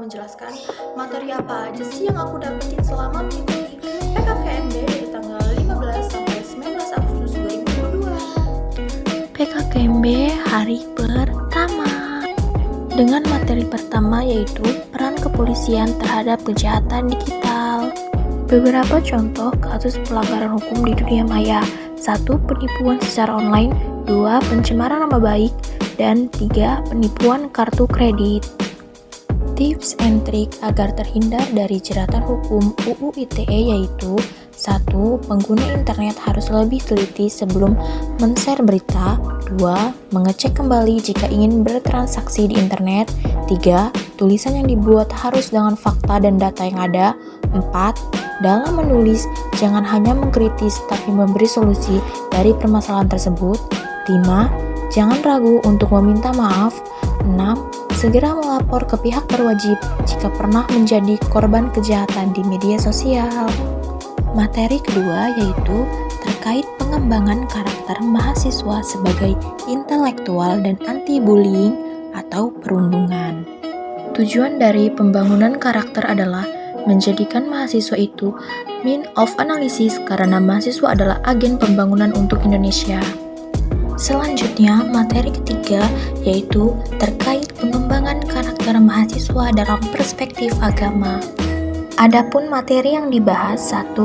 menjelaskan materi apa aja sih yang aku dapetin selama mengikuti PKKMB dari tanggal 15 sampai 19 Agustus 2022. PKKMB hari pertama. Dengan materi pertama yaitu peran kepolisian terhadap kejahatan digital. Beberapa contoh kasus pelanggaran hukum di dunia maya. 1. Penipuan secara online. 2. Pencemaran nama baik. Dan 3. Penipuan kartu kredit. Tips and trik agar terhindar dari jeratan hukum UU ITE yaitu 1. Pengguna internet harus lebih teliti sebelum men-share berita. 2. Mengecek kembali jika ingin bertransaksi di internet. 3. Tulisan yang dibuat harus dengan fakta dan data yang ada. 4. Dalam menulis, jangan hanya mengkritis tapi memberi solusi dari permasalahan tersebut. 5. Jangan ragu untuk meminta maaf. 6. Segera melapor ke pihak berwajib jika pernah menjadi korban kejahatan di media sosial. Materi kedua yaitu terkait pengembangan karakter mahasiswa sebagai intelektual dan anti-bullying atau perundungan. Tujuan dari pembangunan karakter adalah menjadikan mahasiswa itu mean of analysis karena mahasiswa adalah agen pembangunan untuk Indonesia. Selanjutnya, materi ketiga yaitu terkait pengembangan karakter mahasiswa dalam perspektif agama. Adapun materi yang dibahas 1.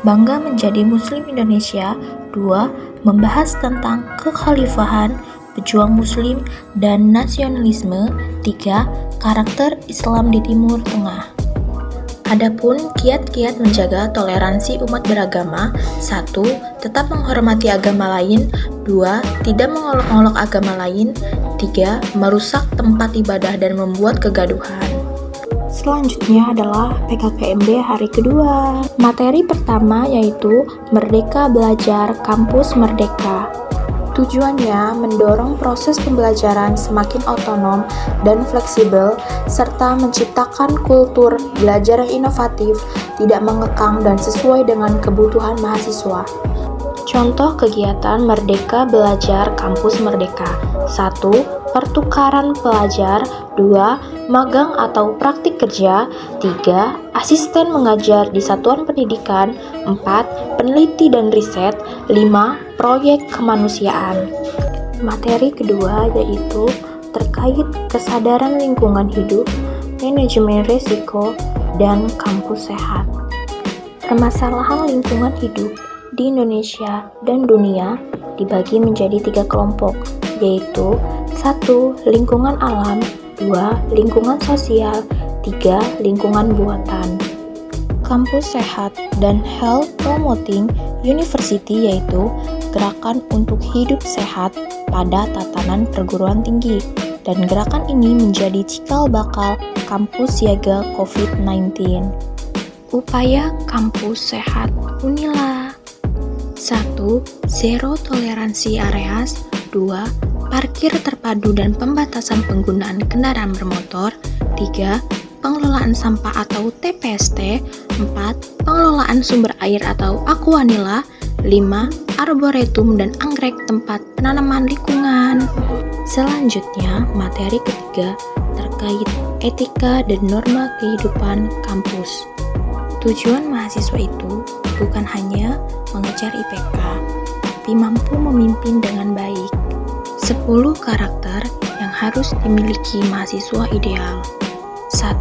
Bangga menjadi Muslim Indonesia. 2. Membahas tentang kekhalifahan, pejuang Muslim, dan nasionalisme. 3. Karakter Islam di Timur Tengah. Adapun kiat-kiat menjaga toleransi umat beragama. 1. Tetap menghormati agama lain. 2. Tidak mengolok-olok agama lain. 3. Merusak tempat ibadah dan membuat kegaduhan. Selanjutnya adalah PKKMB hari kedua. Materi pertama yaitu Merdeka Belajar Kampus Merdeka. Tujuannya mendorong proses pembelajaran semakin otonom dan fleksibel, serta menciptakan kultur belajar yang inovatif, tidak mengekang dan sesuai dengan kebutuhan mahasiswa. Contoh kegiatan Merdeka Belajar Kampus Merdeka. 1. Pertukaran pelajar. 2. Magang atau praktik kerja. 3. Asisten mengajar di satuan pendidikan. 4. Peneliti dan riset. 5. Proyek kemanusiaan. Materi kedua yaitu terkait kesadaran lingkungan hidup, manajemen risiko, dan kampus sehat. Permasalahan lingkungan hidup di Indonesia dan dunia dibagi menjadi 3 kelompok, yaitu 1. Lingkungan alam, 2. Lingkungan sosial, 3. Lingkungan buatan. Kampus sehat dan health promoting university yaitu gerakan untuk hidup sehat pada tatanan perguruan tinggi, dan gerakan ini menjadi cikal bakal kampus siaga COVID-19. Upaya kampus sehat Unila. 1. Zero toleransi areas. 2. Parkir terpadu dan pembatasan penggunaan kendaraan bermotor. 3. Pengelolaan sampah atau TPST. 4. Pengelolaan sumber air atau aquanila. 5. Arboretum dan anggrek tempat penanaman lingkungan. Selanjutnya, materi ketiga terkait etika dan norma kehidupan kampus. Tujuan mahasiswa itu bukan hanya mengejar IPK, tapi mampu memimpin dengan baik. 10 karakter yang harus dimiliki mahasiswa ideal. 1.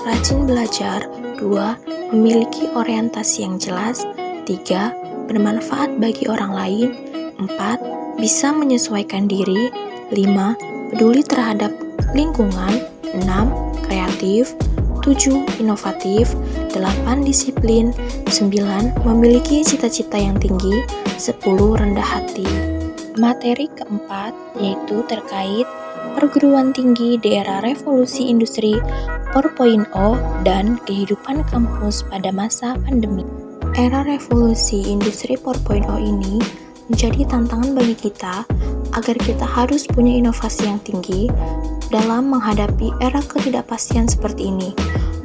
Rajin belajar. 2. Memiliki orientasi yang jelas. 3. Bermanfaat bagi orang lain. 4. Bisa menyesuaikan diri. 5. Peduli terhadap lingkungan. 6. Kreatif. 7. Inovatif. 8. Disiplin. 9. Memiliki cita-cita yang tinggi. 10. Rendah hati. Materi keempat yaitu terkait perguruan tinggi di era revolusi industri 4.0 dan kehidupan kampus pada masa pandemi. Era revolusi industri 4.0 ini menjadi tantangan bagi kita agar kita harus punya inovasi yang tinggi dalam menghadapi era ketidakpastian seperti ini.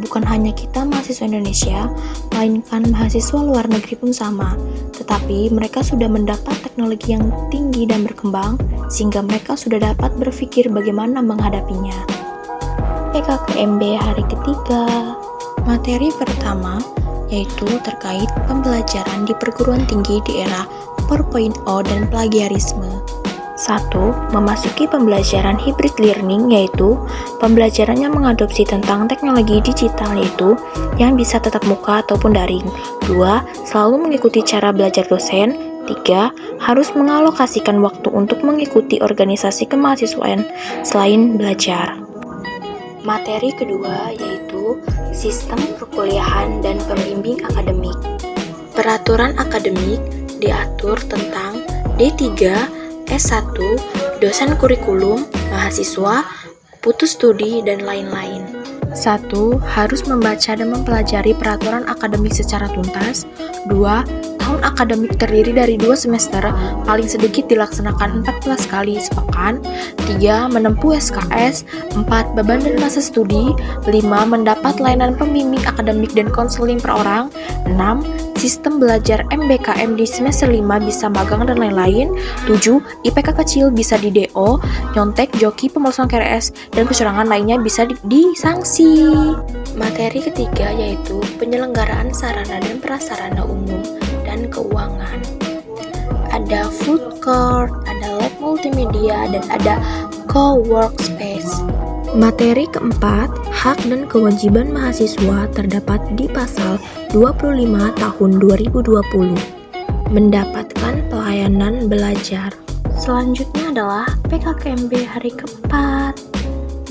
Bukan hanya kita mahasiswa Indonesia, melainkan mahasiswa luar negeri pun sama. Tetapi mereka sudah mendapat teknologi yang tinggi dan berkembang, sehingga mereka sudah dapat berpikir bagaimana menghadapinya. PKKMB hari ketiga. Materi pertama yaitu terkait pembelajaran di perguruan tinggi di era 4.0 dan plagiarisme. 1. Memasuki pembelajaran hybrid learning, yaitu pembelajaran yang mengadopsi tentang teknologi digital, yaitu yang bisa tatap muka ataupun daring. 2. Selalu mengikuti cara belajar dosen. 3. Harus mengalokasikan waktu untuk mengikuti organisasi kemahasiswaan selain belajar. Materi kedua yaitu sistem perkuliahan dan pembimbing akademik. Peraturan akademik diatur tentang D3, S1, dosen kurikulum, mahasiswa, putus studi, dan lain-lain. 1. Harus membaca dan mempelajari peraturan akademik secara tuntas. 2. Tahun akademik terdiri dari 2 semester, paling sedikit dilaksanakan 14 kali sepekan. 3. Menempuh SKS. 4. Beban dan masa studi. 5. Mendapat layanan pembimbing akademik dan konseling per orang. 6. Sistem belajar MBKM di semester 5 bisa magang dan lain-lain. 7. IPK kecil bisa di DO, nyontek, joki, pemalsuan KRS, dan kecurangan lainnya bisa disanksi. Materi ketiga yaitu penyelenggaraan sarana dan prasarana umum dan keuangan. Ada food court, ada lab multimedia, dan ada co-workspace. Materi keempat, hak dan kewajiban mahasiswa terdapat di pasal 25 tahun 2020. Mendapatkan pelayanan belajar. Selanjutnya adalah PKKMB hari keempat.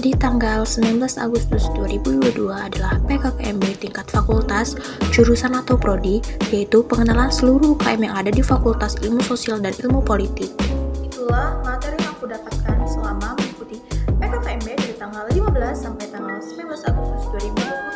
Di tanggal 19 Agustus 2022 adalah PKKMB tingkat fakultas, jurusan atau prodi, yaitu pengenalan seluruh UKM yang ada di Fakultas Ilmu Sosial dan Ilmu Politik. Itulah materi yang aku dapatkan selama mengikuti PKKMB dari tanggal 15 sampai tanggal 19 Agustus 2022.